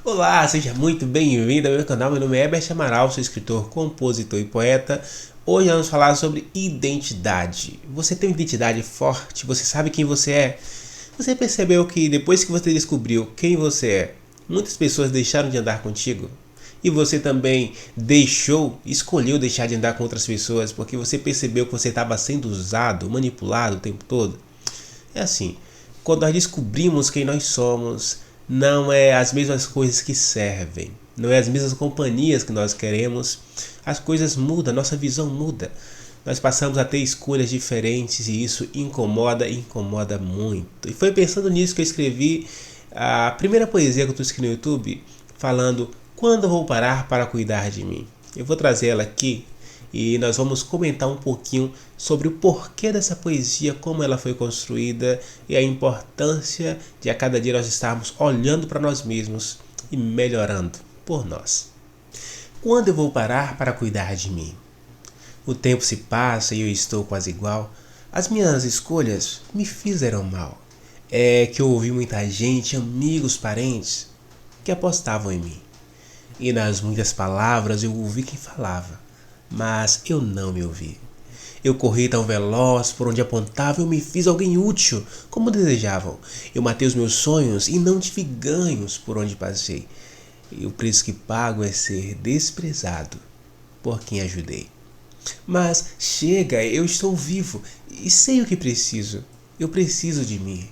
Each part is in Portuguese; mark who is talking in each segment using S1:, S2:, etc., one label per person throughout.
S1: Olá, seja muito bem-vindo ao meu canal. Meu nome é Herbert Amaral, sou escritor, compositor e poeta. Hoje vamos falar sobre identidade. Você tem uma identidade forte? Você sabe quem você é? Você percebeu que depois que você descobriu quem você é, muitas pessoas deixaram de andar contigo? E você também escolheu deixar de andar com outras pessoas porque você percebeu que você estava sendo usado, manipulado o tempo todo? É assim, quando nós descobrimos quem nós somos, não é as mesmas coisas que servem, não é as mesmas companhias que nós queremos, as coisas mudam, nossa visão muda. Nós passamos a ter escolhas diferentes e isso incomoda muito. E foi pensando nisso que eu escrevi a primeira poesia que eu trouxe aqui no YouTube, falando quando eu vou parar para cuidar de mim. Eu vou trazer ela aqui e nós vamos comentar um pouquinho sobre o porquê dessa poesia, como ela foi construída e a importância de a cada dia nós estarmos olhando para nós mesmos e melhorando por nós. Quando eu vou parar para cuidar de mim? O tempo se passa e eu estou quase igual. As minhas escolhas me fizeram mal. É que eu ouvi muita gente, amigos, parentes, que apostavam em mim. E nas muitas palavras eu ouvi quem falava, mas eu não me ouvi. Eu corri tão veloz por onde apontava, eu me fiz alguém útil, como desejavam. Eu matei os meus sonhos e não tive ganhos por onde passei. E o preço que pago é ser desprezado por quem ajudei. Mas chega, eu estou vivo e sei o que preciso. Eu preciso de mim.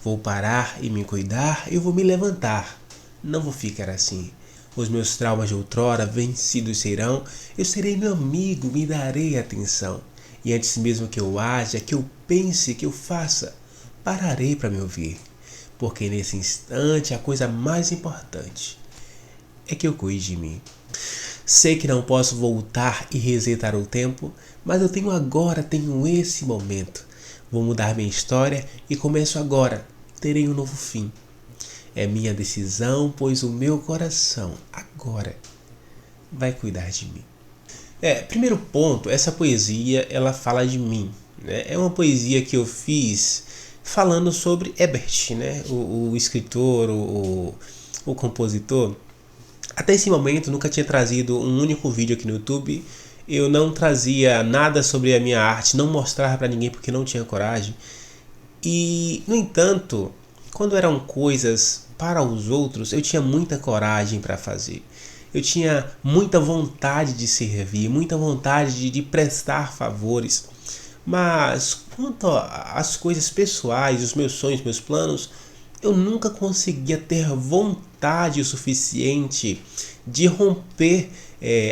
S1: Vou parar e me cuidar, eu vou me levantar. Não vou ficar assim. Os meus traumas de outrora vencidos serão. Eu serei meu amigo, me darei atenção. E antes mesmo que eu haja, que eu pense, que eu faça, pararei para me ouvir. Porque nesse instante a coisa mais importante é que eu cuide de mim. Sei que não posso voltar e resetar o tempo, mas eu tenho agora, tenho esse momento. Vou mudar minha história e começo agora. Terei um novo fim. É minha decisão, pois o meu coração agora vai cuidar de mim. Primeiro ponto, essa poesia ela fala de mim, né? É uma poesia que eu fiz falando sobre Herbert, né? O escritor, o compositor. Até esse momento nunca tinha trazido um único vídeo aqui no YouTube. Eu não trazia nada sobre a minha arte, não mostrava para ninguém porque não tinha coragem. E, no entanto, quando eram coisas para os outros, eu tinha muita coragem para fazer. Eu tinha muita vontade de servir, muita vontade de prestar favores. Mas quanto às coisas pessoais, os meus sonhos, meus planos, eu nunca conseguia ter vontade o suficiente de romper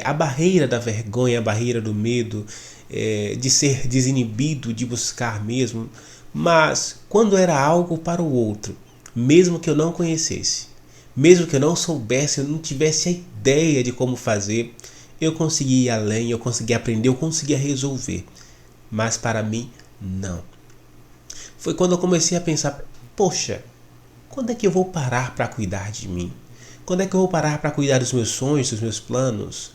S1: a barreira da vergonha, a barreira do medo, de ser desinibido, de buscar mesmo. Mas quando era algo para o outro, mesmo que eu não conhecesse, mesmo que eu não soubesse, eu não tivesse a ideia de como fazer, eu conseguia ir além, eu conseguia aprender, eu conseguia resolver. Mas para mim, não. Foi quando eu comecei a pensar, poxa, quando é que eu vou parar para cuidar de mim? Quando é que eu vou parar para cuidar dos meus sonhos, dos meus planos?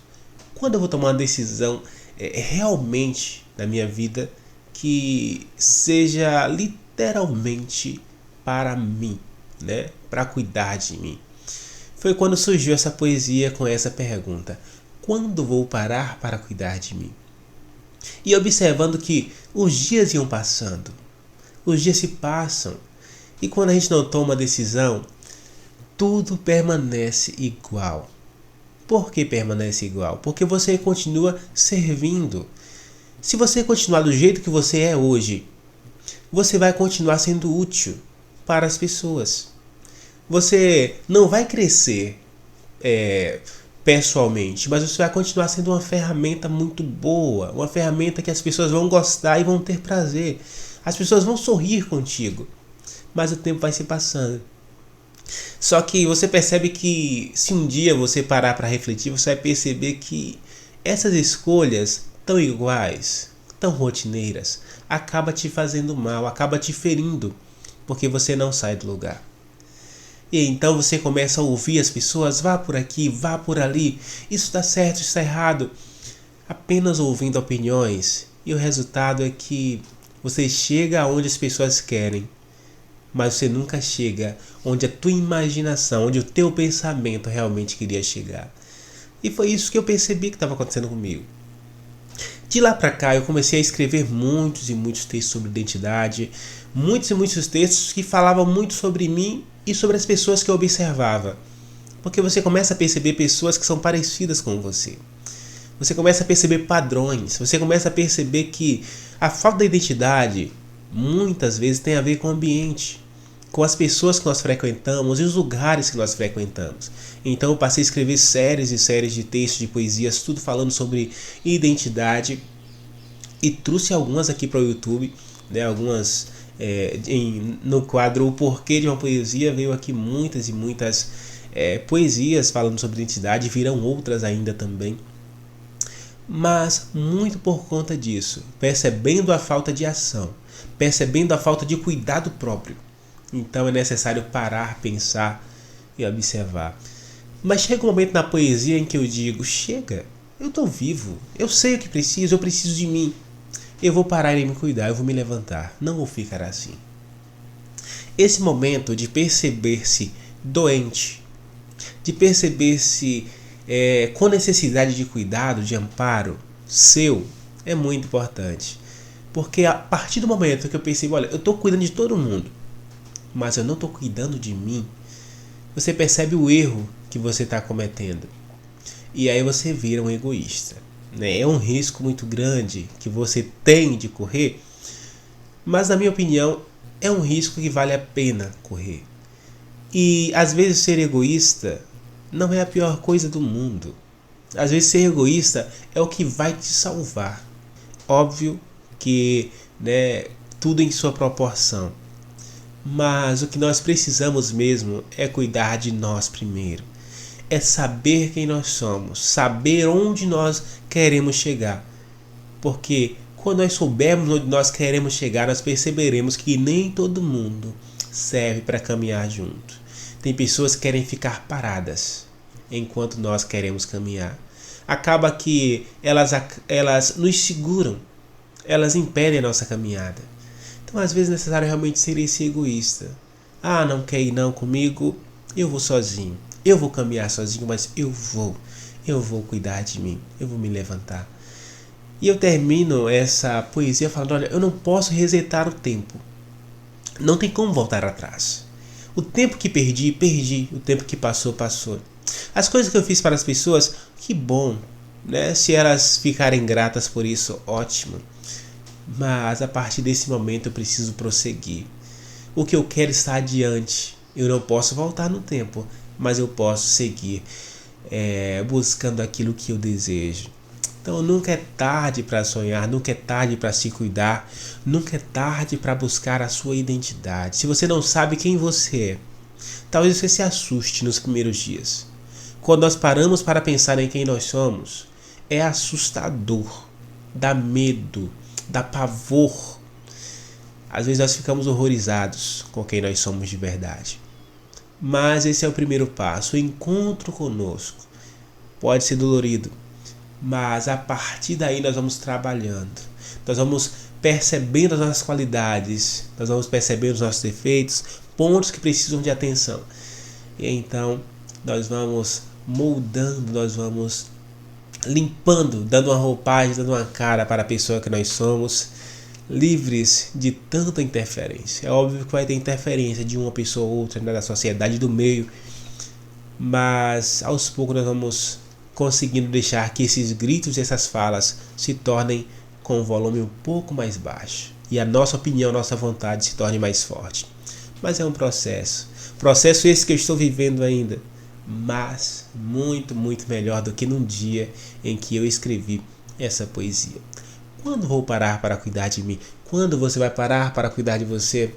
S1: Quando eu vou tomar uma decisão realmente na minha vida que seja literalmente para mim, né? Para cuidar de mim. Foi quando surgiu essa poesia com essa pergunta: quando vou parar para cuidar de mim? E observando que os dias iam passando, os dias se passam, e quando a gente não toma decisão, tudo permanece igual. Por que permanece igual? Porque você continua servindo. Se você continuar do jeito que você é hoje, você vai continuar sendo útil para as pessoas. Você não vai crescer pessoalmente, mas você vai continuar sendo uma ferramenta muito boa, uma ferramenta que as pessoas vão gostar e vão ter prazer. As pessoas vão sorrir contigo, mas o tempo vai se passando. Só que você percebe que se um dia você parar para refletir, você vai perceber que essas escolhas tão iguais, tão rotineiras, acaba te fazendo mal, acaba te ferindo, porque você não sai do lugar. E então você começa a ouvir as pessoas, vá por aqui, vá por ali, isso está certo, isso está errado, apenas ouvindo opiniões, e o resultado é que você chega aonde as pessoas querem, mas você nunca chega onde a tua imaginação, onde o teu pensamento realmente queria chegar. E foi isso que eu percebi que estava acontecendo comigo. De lá para cá eu comecei a escrever muitos e muitos textos sobre identidade, muitos e muitos textos que falavam muito sobre mim e sobre as pessoas que eu observava. Porque você começa a perceber pessoas que são parecidas com você. Você começa a perceber padrões, você começa a perceber que a falta de identidade muitas vezes tem a ver com o ambiente, com as pessoas que nós frequentamos e os lugares que nós frequentamos. Então eu passei a escrever séries e séries de textos, de poesias, tudo falando sobre identidade, e trouxe algumas aqui para o YouTube, né? Algumas no quadro O Porquê de uma Poesia veio aqui muitas e muitas poesias falando sobre identidade, virão outras ainda também. Mas muito por conta disso, percebendo a falta de ação, percebendo a falta de cuidado próprio. Então é necessário parar, pensar e observar. Mas chega um momento na poesia em que eu digo: chega, eu estou vivo, eu sei o que preciso, eu preciso de mim. Eu vou parar e me cuidar, eu vou me levantar, não vou ficar assim. Esse momento de perceber-se doente, de perceber-se com necessidade de cuidado, de amparo seu, é muito importante. Porque a partir do momento que eu percebo, olha, eu estou cuidando de todo mundo, mas eu não estou cuidando de mim, você percebe o erro que você está cometendo. E aí você vira um egoísta. Né? É um risco muito grande que você tem de correr, mas na minha opinião é um risco que vale a pena correr. E às vezes ser egoísta não é a pior coisa do mundo. Às vezes ser egoísta é o que vai te salvar. Óbvio que, né, tudo em sua proporção. Mas o que nós precisamos mesmo é cuidar de nós primeiro. É saber quem nós somos, saber onde nós queremos chegar. Porque quando nós soubermos onde nós queremos chegar, nós perceberemos que nem todo mundo serve para caminhar junto. Tem pessoas que querem ficar paradas enquanto nós queremos caminhar. Acaba que elas nos seguram, elas impedem a nossa caminhada. Então às vezes é necessário realmente ser esse egoísta. Ah, não quer ir não comigo? Eu vou sozinho. Eu vou caminhar sozinho, mas eu vou cuidar de mim, eu vou me levantar. E eu termino essa poesia falando: olha, eu não posso resetar o tempo. Não tem como voltar atrás. O tempo que perdi, perdi. O tempo que passou, passou. As coisas que eu fiz para as pessoas, que bom, né? Se elas ficarem gratas por isso, ótimo. Mas a partir desse momento eu preciso prosseguir. O que eu quero está adiante. Eu não posso voltar no tempo, mas eu posso seguir buscando aquilo que eu desejo. Então nunca é tarde para sonhar, nunca é tarde para se cuidar, nunca é tarde para buscar a sua identidade. Se você não sabe quem você é, talvez você se assuste nos primeiros dias. Quando nós paramos para pensar em quem nós somos, é assustador, dá medo, dá pavor. Às vezes nós ficamos horrorizados com quem nós somos de verdade. Mas esse é o primeiro passo, o encontro conosco. Pode ser dolorido, mas a partir daí nós vamos trabalhando. Nós vamos percebendo as nossas qualidades, nós vamos percebendo os nossos defeitos, pontos que precisam de atenção. E então nós vamos moldando, nós vamos limpando, dando uma roupagem, dando uma cara para a pessoa que nós somos, livres de tanta interferência. É óbvio que vai ter interferência de uma pessoa ou outra, né, da sociedade, do meio, mas aos poucos nós vamos conseguindo deixar que esses gritos e essas falas se tornem com um volume um pouco mais baixo e a nossa opinião, nossa vontade se torne mais forte. Mas é um processo esse que eu estou vivendo ainda, mas muito, muito melhor do que num dia em que eu escrevi essa poesia. Quando vou parar para cuidar de mim? Quando você vai parar para cuidar de você?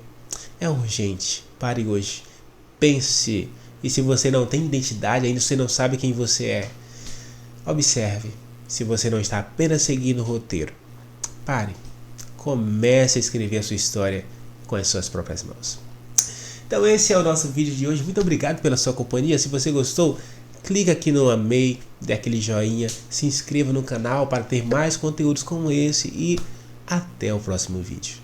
S1: É urgente. Pare hoje. Pense. E se você não tem identidade, ainda você não sabe quem você é, observe se você não está apenas seguindo o roteiro. Pare. Comece a escrever a sua história com as suas próprias mãos. Então esse é o nosso vídeo de hoje. Muito obrigado pela sua companhia. Se você gostou, clica aqui no amei, dê aquele joinha, se inscreva no canal para ter mais conteúdos como esse e até o próximo vídeo.